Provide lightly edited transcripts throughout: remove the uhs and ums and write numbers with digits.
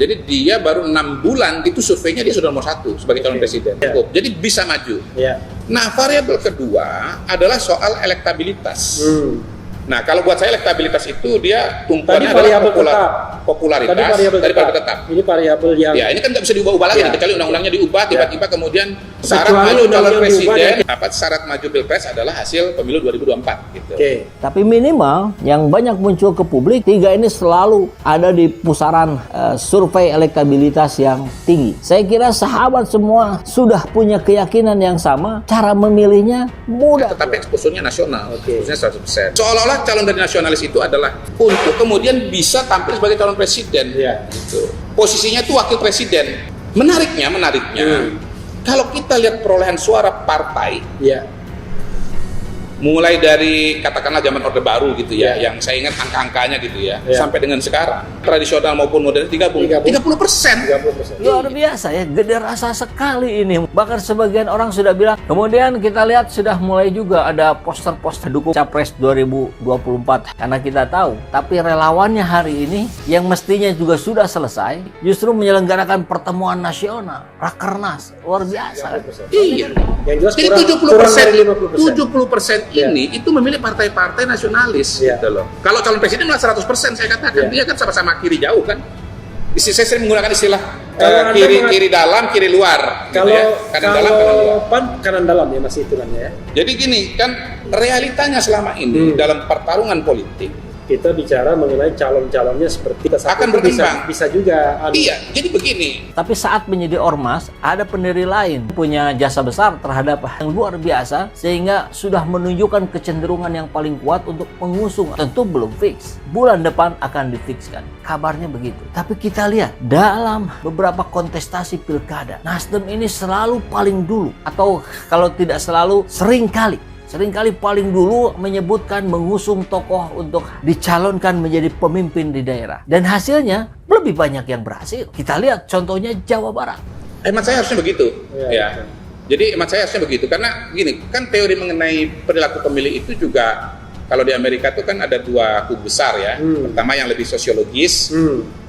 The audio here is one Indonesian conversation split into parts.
Jadi dia baru 6 bulan itu surveinya dia sudah nomor 1 sebagai calon presiden. Cukup. Jadi bisa maju. Nah, variabel kedua adalah soal elektabilitas. Nah, kalau buat saya elektabilitas itu dia tumpuannya adalah popularitas dari variabel tetap. Ini variabel yang ini kan nggak bisa diubah-ubah lagi, kecuali undang-undangnya diubah tiba-tiba kemudian syarat maju calon presiden, syarat maju pilpres adalah hasil pemilu 2024 gitu. Tapi minimal yang banyak muncul ke publik, 3 ini selalu ada di pusaran survei elektabilitas yang tinggi. Saya kira sahabat semua sudah punya keyakinan yang sama, cara memilihnya mudah. Tetapi eksposurnya nasional, eksposurnya 100%. Seolah-olah calon dari nasionalis itu adalah untuk kemudian bisa tampil sebagai calon presiden. Gitu. Posisinya itu wakil presiden. Menariknya, kalau kita lihat perolehan suara partai, mulai dari katakanlah zaman Orde Baru gitu yang saya ingat angka-angkanya gitu sampai dengan sekarang, tradisional maupun modern 30%. Luar biasa ya, gede rasa sekali ini. Bahkan sebagian orang sudah bilang, kemudian kita lihat sudah mulai juga ada poster-poster dukung Capres 2024. Karena kita tahu, tapi relawannya hari ini yang mestinya juga sudah selesai, justru menyelenggarakan pertemuan nasional, Rakernas. Luar biasa. Iya. Yang jelas jadi 70% ini itu memilih partai-partai nasionalis gitu loh. Kalau calon presiden malah 100% saya katakan, dia kan sama-sama kiri jauh kan. Saya sering menggunakan istilah kiri dalam, kiri luar. Kalau gitu kanan dalam, kanan luar. PAN kanan dalam ya masih hitungannya ya. Jadi gini kan realitanya selama ini dalam pertarungan politik, kita bicara mengenai calon-calonnya seperti akan berkembang. Bisa juga. Iya, jadi begini. Tapi saat menjadi ormas, ada pendiri lain punya jasa besar terhadap yang luar biasa, sehingga sudah menunjukkan kecenderungan yang paling kuat untuk mengusung. Tentu belum fix. Bulan depan akan difikskan. Kabarnya begitu. Tapi kita lihat, dalam beberapa kontestasi pilkada, Nasdem ini selalu paling dulu. Atau kalau tidak selalu, seringkali paling dulu menyebutkan mengusung tokoh untuk dicalonkan menjadi pemimpin di daerah. Dan hasilnya lebih banyak yang berhasil. Kita lihat contohnya Jawa Barat. Hemat saya harusnya begitu. Jadi hemat saya harusnya begitu. Karena gini, kan teori mengenai perilaku pemilih itu juga, kalau di Amerika itu kan ada 2 kubu besar ya. Pertama yang lebih sosiologis,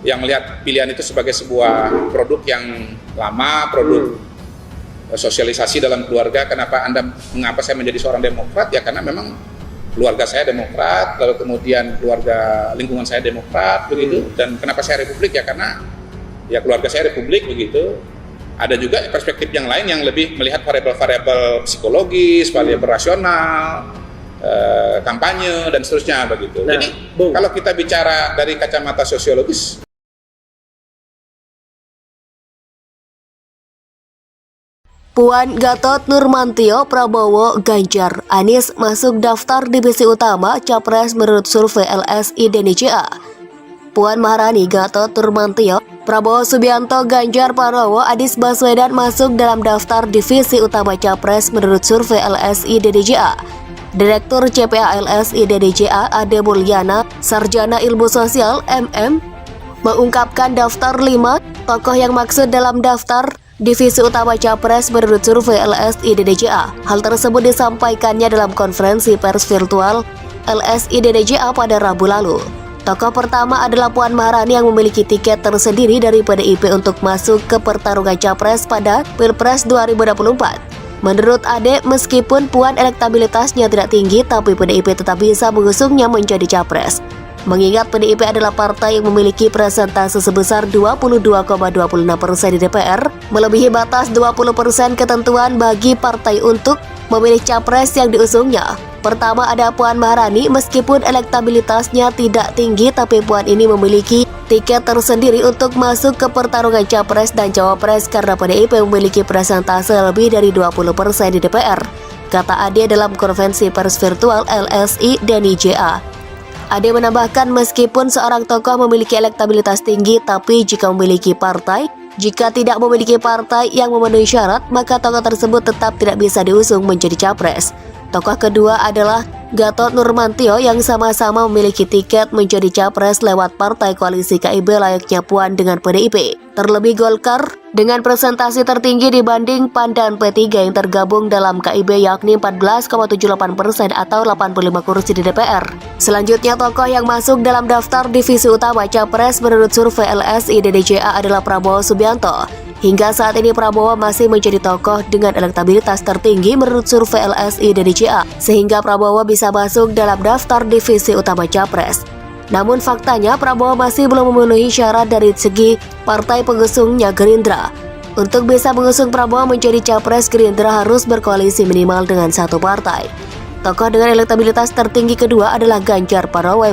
yang melihat pilihan itu sebagai sebuah produk yang lama, produk sosialisasi dalam keluarga. Mengapa saya menjadi seorang Demokrat? Ya karena memang keluarga saya Demokrat, lalu kemudian keluarga lingkungan saya Demokrat begitu. Dan kenapa saya Republik? Ya karena ya keluarga saya Republik begitu. Ada juga perspektif yang lain yang lebih melihat variabel-variabel psikologis, variabel rasional, kampanye dan seterusnya begitu. Jadi kalau kita bicara dari kacamata sosiologis, Puan Gatot Nurmantio, Prabowo, Ganjar, Anies masuk daftar divisi utama Capres menurut survei LSI DNJA. Puan Maharani, Gatot Nurmantio, Prabowo Subianto, Ganjar Pranowo, Anies Baswedan masuk dalam daftar divisi utama Capres menurut survei LSI DNJA. Direktur CPA LSI DNJA Ade Mulyana, Sarjana Ilmu Sosial MM, mengungkapkan daftar 5 tokoh yang maksud dalam daftar divisi utama Capres menurut survei LSI DNJA. Hal tersebut disampaikannya dalam konferensi pers virtual LSI DNJA pada Rabu lalu. Tokoh pertama adalah Puan Maharani yang memiliki tiket tersendiri dari PDIP untuk masuk ke pertarungan Capres pada Pilpres 2024. Menurut Ade, meskipun Puan elektabilitasnya tidak tinggi, tapi PDIP tetap bisa mengusungnya menjadi Capres. Mengingat PDIP adalah partai yang memiliki presentase sebesar 22,26% di DPR, melebihi batas 20% ketentuan bagi partai untuk memilih capres yang diusungnya. Pertama ada Puan Maharani, meskipun elektabilitasnya tidak tinggi, tapi Puan ini memiliki tiket tersendiri untuk masuk ke pertarungan capres dan cawapres karena PDIP memiliki presentase lebih dari 20% di DPR, kata Ade dalam konferensi pers virtual LSI DNJA. Ade menambahkan meskipun seorang tokoh memiliki elektabilitas tinggi, tapi jika tidak memiliki partai yang memenuhi syarat, maka tokoh tersebut tetap tidak bisa diusung menjadi capres. Tokoh kedua adalah Gatot Nurmantio yang sama-sama memiliki tiket menjadi capres lewat partai koalisi KIB layaknya Puan dengan PDIP. Terlebih Golkar dengan presentasi tertinggi dibanding PAN dan P3 yang tergabung dalam KIB yakni 14,78% atau 85 kursi di DPR. Selanjutnya tokoh yang masuk dalam daftar divisi utama Capres menurut survei LSI DNJA adalah Prabowo Subianto. Hingga saat ini Prabowo masih menjadi tokoh dengan elektabilitas tertinggi menurut survei LSI DNJA, sehingga Prabowo bisa masuk dalam daftar divisi utama Capres. Namun faktanya Prabowo masih belum memenuhi syarat dari segi partai pengusungnya Gerindra. Untuk bisa mengusung Prabowo menjadi Capres, Gerindra harus berkoalisi minimal dengan satu partai. Tokoh dengan elektabilitas tertinggi kedua adalah Ganjar Pranowo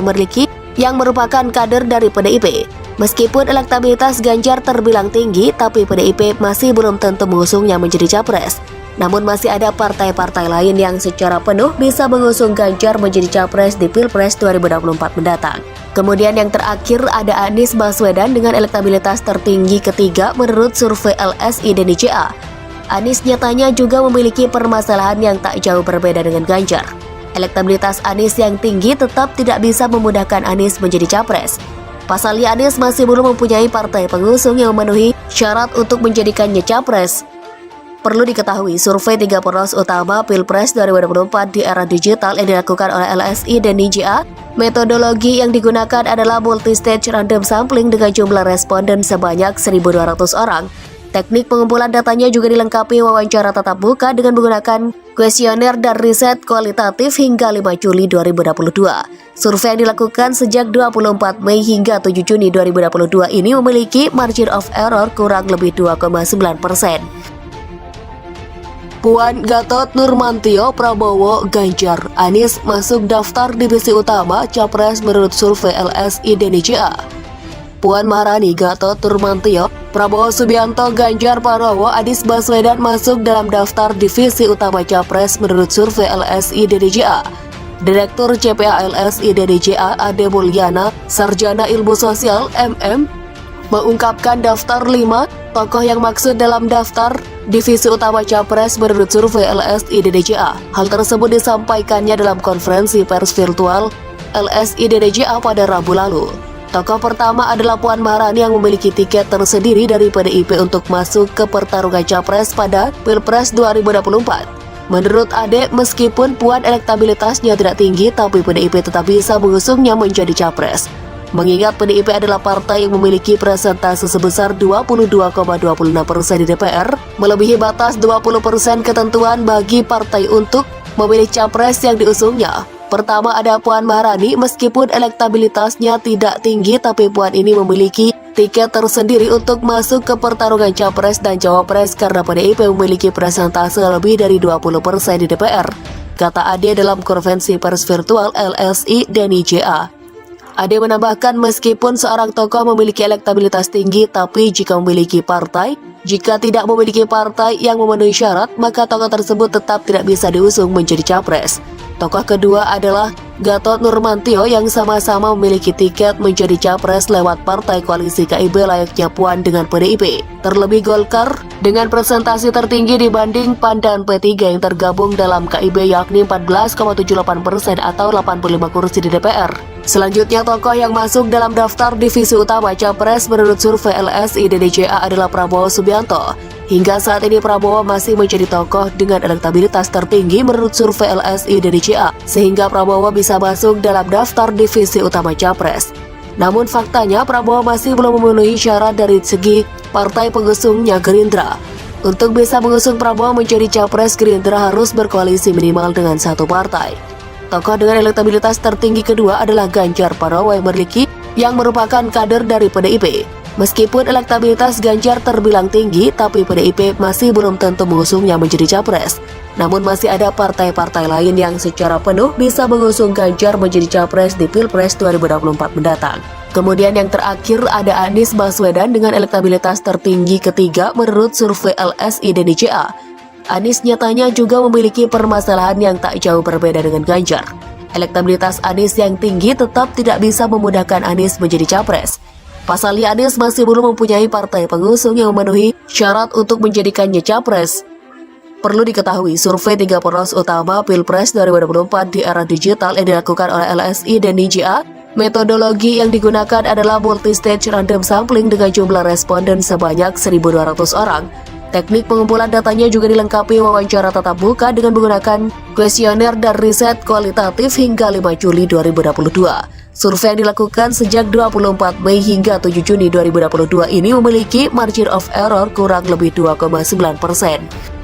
yang merupakan kader dari PDIP. Meskipun elektabilitas Ganjar terbilang tinggi, tapi PDIP masih belum tentu mengusungnya menjadi Capres. Namun masih ada partai-partai lain yang secara penuh bisa mengusung Ganjar menjadi Capres di Pilpres 2024 mendatang. Kemudian yang terakhir ada Anies Baswedan dengan elektabilitas tertinggi ketiga menurut survei LSI DNJA. Anies nyatanya juga memiliki permasalahan yang tak jauh berbeda dengan Ganjar. Elektabilitas Anies yang tinggi tetap tidak bisa memudahkan Anies menjadi Capres. Pasalnya Anies masih belum mempunyai partai pengusung yang memenuhi syarat untuk menjadikannya Capres. Perlu diketahui, survei 3 poros utama Pilpres 2024 di era digital yang dilakukan oleh LSI dan DNJA, metodologi yang digunakan adalah multi-stage random sampling dengan jumlah responden sebanyak 1.200 orang. Teknik pengumpulan datanya juga dilengkapi wawancara tatap muka dengan menggunakan kuesioner dan riset kualitatif hingga 5 Juli 2022. Survei yang dilakukan sejak 24 Mei hingga 7 Juni 2022 ini memiliki margin of error kurang lebih 2,9%. Puan Gatot Nurmantio, Prabowo, Ganjar, Anies masuk daftar divisi utama Capres menurut survei LSI DNJA. Puan Maharani, Gatot Nurmantio, Prabowo Subianto, Ganjar Pranowo, Anies Baswedan masuk dalam daftar divisi utama Capres menurut survei LSI DNJA. Direktur CPA LSI DNJA Ade Mulyana, Sarjana Ilmu Sosial MM, mengungkapkan daftar 5 tokoh yang maksud dalam daftar divisi utama Capres menurut survei LSI DNJA. Hal tersebut disampaikannya dalam konferensi pers virtual LSI DNJA pada Rabu lalu. Tokoh pertama adalah Puan Maharani yang memiliki tiket tersendiri dari PDIP untuk masuk ke pertarungan Capres pada Pilpres 2024. Menurut Ade, meskipun Puan elektabilitasnya tidak tinggi, tapi PDIP tetap bisa mengusungnya menjadi Capres. Mengingat PDIP adalah partai yang memiliki persentase sebesar 22,26% di DPR, melebihi batas 20% ketentuan bagi partai untuk memilih Capres yang diusungnya. Pertama ada Puan Maharani, meskipun elektabilitasnya tidak tinggi, tapi Puan ini memiliki tiket tersendiri untuk masuk ke pertarungan Capres dan Cawapres karena PDIP memiliki persentase lebih dari 20% di DPR, kata Ade dalam konferensi pers virtual LSI DNJA. Ade menambahkan meskipun seorang tokoh memiliki elektabilitas tinggi, tapi jika tidak memiliki partai yang memenuhi syarat, maka tokoh tersebut tetap tidak bisa diusung menjadi Capres. Tokoh kedua adalah Gatot Nurmantio yang sama-sama memiliki tiket menjadi Capres lewat partai koalisi KIB layaknya Puan dengan PDIP. Terlebih Golkar dengan presentasi tertinggi dibanding PAN dan P3 yang tergabung dalam KIB yakni 14,78% atau 85 kursi di DPR. Selanjutnya tokoh yang masuk dalam daftar divisi utama Capres menurut survei LSI DNJA adalah Prabowo Subianto. Hingga saat ini Prabowo masih menjadi tokoh dengan elektabilitas tertinggi menurut survei LSI DNJA, sehingga Prabowo bisa masuk dalam daftar divisi utama Capres. Namun faktanya Prabowo masih belum memenuhi syarat dari segi partai pengusungnya Gerindra. Untuk bisa mengusung Prabowo menjadi Capres, Gerindra harus berkoalisi minimal dengan satu partai. Tokoh dengan elektabilitas tertinggi kedua adalah Ganjar Pranowo yang merupakan kader dari PDIP. Meskipun elektabilitas Ganjar terbilang tinggi, tapi PDIP masih belum tentu mengusungnya menjadi Capres. Namun masih ada partai-partai lain yang secara penuh bisa mengusung Ganjar menjadi Capres di Pilpres 2024 mendatang. Kemudian yang terakhir ada Anies Baswedan dengan elektabilitas tertinggi ketiga menurut survei LSI DNJA. Anies nyatanya juga memiliki permasalahan yang tak jauh berbeda dengan Ganjar. Elektabilitas Anies yang tinggi tetap tidak bisa memudahkan Anies menjadi Capres. Pasalnya Anies masih belum mempunyai partai pengusung yang memenuhi syarat untuk menjadikannya Capres. Perlu diketahui, survei 3 poros utama Pilpres 2024 di era digital yang dilakukan oleh LSI dan DNJA, Metodologi yang digunakan adalah multi-stage random sampling dengan jumlah responden sebanyak 1.200 orang. Teknik pengumpulan datanya juga dilengkapi wawancara tatap muka dengan menggunakan kuesioner dan riset kualitatif hingga 5 Juli 2022. Survei yang dilakukan sejak 24 Mei hingga 7 Juni 2022 ini memiliki margin of error kurang lebih 2,9%.